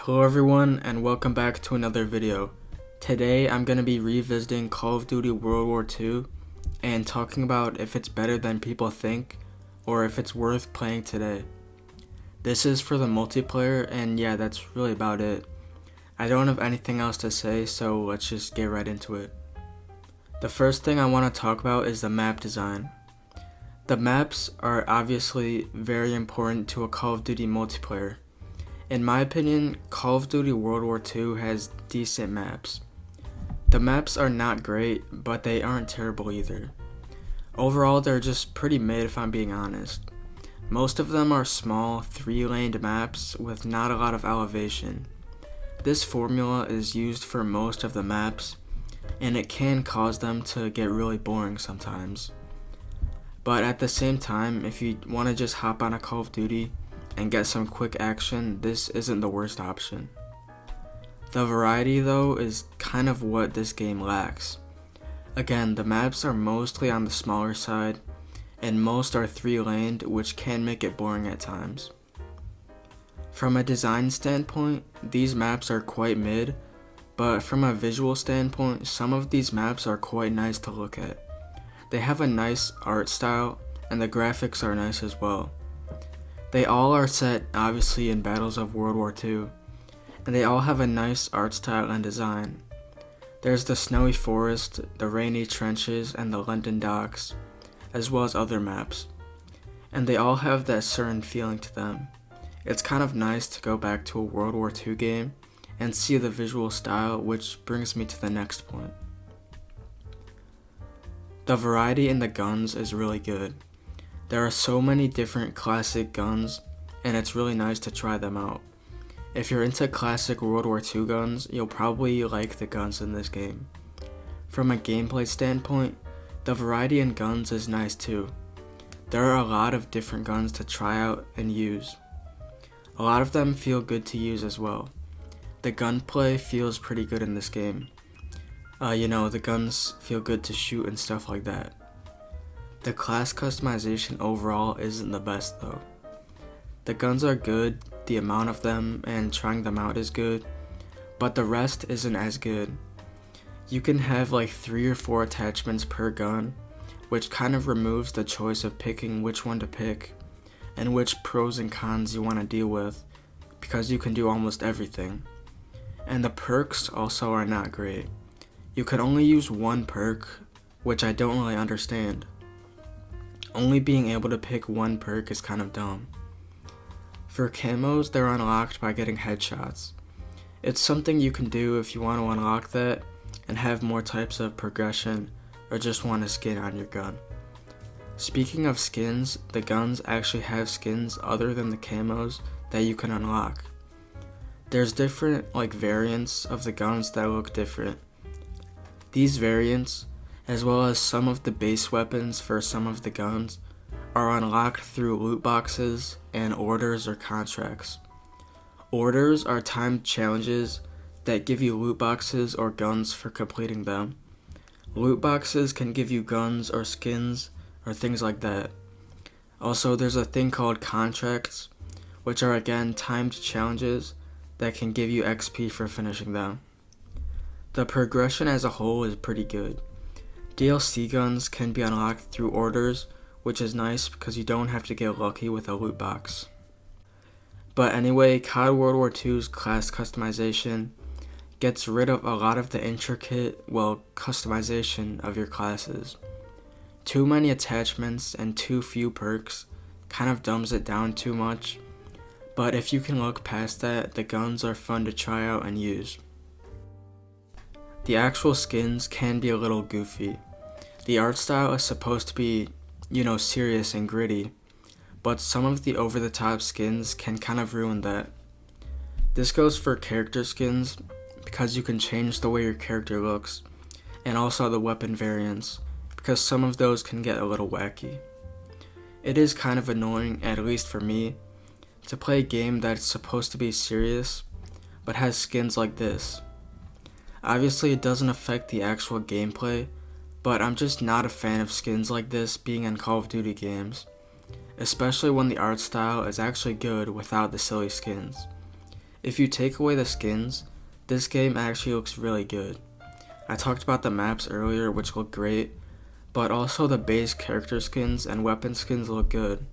Hello everyone and welcome back to another video. Today I'm going to be revisiting Call of Duty World War II and talking about if it's better than people think or if it's worth playing today. This is for the multiplayer and yeah, that's really about it. I don't have anything else to say, so let's just get right into it. The first thing I want to talk about is the map design. The maps are obviously very important to a Call of Duty multiplayer. In my opinion, Call of Duty World War II has decent maps. The maps are not great, but they aren't terrible either. Overall, they're just pretty mid if I'm being honest. Most of them are small, 3-laned maps with not a lot of elevation. This formula is used for most of the maps, and it can cause them to get really boring sometimes. But at the same time, if you want to just hop on a Call of Duty and get some quick action, this isn't the worst option. The variety though is kind of what this game lacks. Again, the maps are mostly on the smaller side, and most are 3-laned, which can make it boring at times. From a design standpoint, these maps are quite mid, but from a visual standpoint, some of these maps are quite nice to look at. They have a nice art style, and the graphics are nice as well. They all are set obviously in battles of World War II, and they all have a nice art style and design. There's the snowy forest, the rainy trenches, and the London docks, as well as other maps. And they all have that certain feeling to them. It's kind of nice to go back to a World War II game and see the visual style, which brings me to the next point. The variety in the guns is really good. There are so many different classic guns, and it's really nice to try them out. If you're into classic World War II guns, you'll probably like the guns in this game. From a gameplay standpoint, the variety in guns is nice too. There are a lot of different guns to try out and use. A lot of them feel good to use as well. The gunplay feels pretty good in this game. The guns feel good to shoot and stuff like that. The class customization overall isn't the best though. The guns are good, the amount of them and trying them out is good, but the rest isn't as good. You can have like 3 or 4 attachments per gun, which kind of removes the choice of picking which one to pick and which pros and cons you want to deal with, because you can do almost everything. And the perks also are not great. You can only use one perk, which I don't really understand. Only being able to pick one perk is kind of dumb. For camos, they're unlocked by getting headshots. It's something you can do if you want to unlock that and have more types of progression or just want a skin on your gun. Speaking of skins, the guns actually have skins other than the camos that you can unlock. There's different variants of the guns that look different. These variants, as well as some of the base weapons for some of the guns, are unlocked through loot boxes and orders or contracts. Orders are timed challenges that give you loot boxes or guns for completing them. Loot boxes can give you guns or skins or things like that. Also, there's a thing called contracts, which are again timed challenges that can give you XP for finishing them. The progression as a whole is pretty good. DLC guns can be unlocked through orders, which is nice because you don't have to get lucky with a loot box. But anyway, COD World War II's class customization gets rid of a lot of the intricate, customization of your classes. Too many attachments and too few perks kind of dumbs it down too much, but if you can look past that, the guns are fun to try out and use. The actual skins can be a little goofy. The art style is supposed to be, serious and gritty, but some of the over-the-top skins can kind of ruin that. This goes for character skins because you can change the way your character looks, and also the weapon variants, because some of those can get a little wacky. It is kind of annoying, at least for me, to play a game that's supposed to be serious, but has skins like this. Obviously it doesn't affect the actual gameplay, but I'm just not a fan of skins like this being in Call of Duty games, especially when the art style is actually good without the silly skins. If you take away the skins, this game actually looks really good. I talked about the maps earlier, which look great, but also the base character skins and weapon skins look good.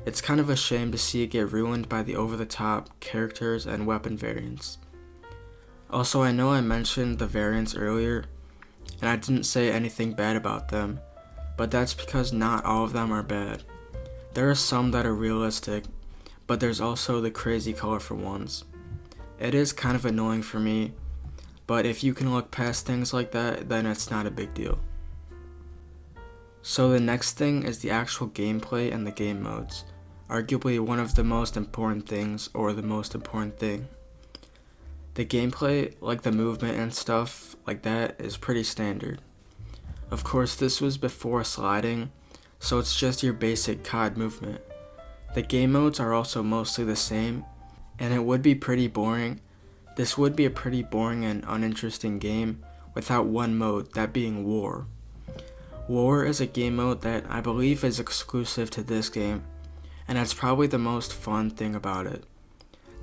It's kind of a shame to see it get ruined by the over-the-top characters and weapon variants. Also, I know I mentioned the variants earlier, and I didn't say anything bad about them, but that's because not all of them are bad. There are some that are realistic, but there's also the crazy colorful ones. It is kind of annoying for me, but if you can look past things like that, then it's not a big deal. So the next thing is the actual gameplay and the game modes, arguably one of the most important things, or the most important thing. The gameplay, like the movement and stuff like that, is pretty standard. Of course, this was before sliding, so it's just your basic COD movement. The game modes are also mostly the same, and it would be pretty boring. This would be a pretty boring and uninteresting game without one mode, that being War. War is a game mode that I believe is exclusive to this game, and that's probably the most fun thing about it.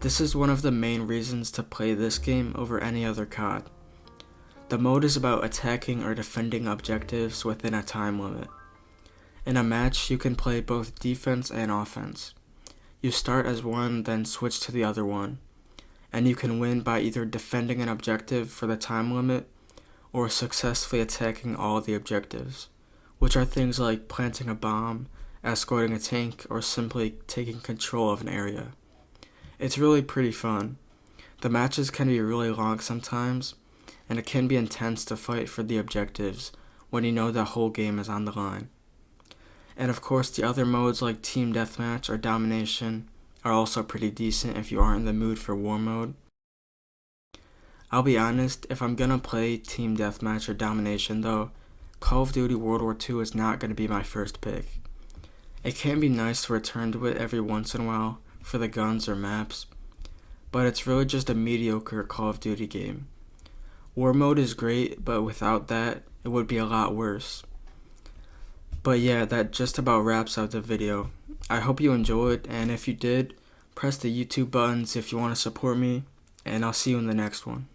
This is one of the main reasons to play this game over any other COD. The mode is about attacking or defending objectives within a time limit. In a match, you can play both defense and offense. You start as one, then switch to the other one, and you can win by either defending an objective for the time limit or successfully attacking all the objectives, which are things like planting a bomb, escorting a tank, or simply taking control of an area. It's really pretty fun. The matches can be really long sometimes, and it can be intense to fight for the objectives when you know the whole game is on the line. And of course, the other modes like Team Deathmatch or Domination are also pretty decent if you aren't in the mood for War mode. I'll be honest, if I'm gonna play Team Deathmatch or Domination though, Call of Duty World War II is not gonna be my first pick. It can be nice to return to it every once in a while for the guns or maps, but it's really just a mediocre Call of Duty game. War mode is great, but without that, it would be a lot worse. But yeah, that just about wraps up the video. I hope you enjoyed, and if you did, press the YouTube buttons if you want to support me, and I'll see you in the next one.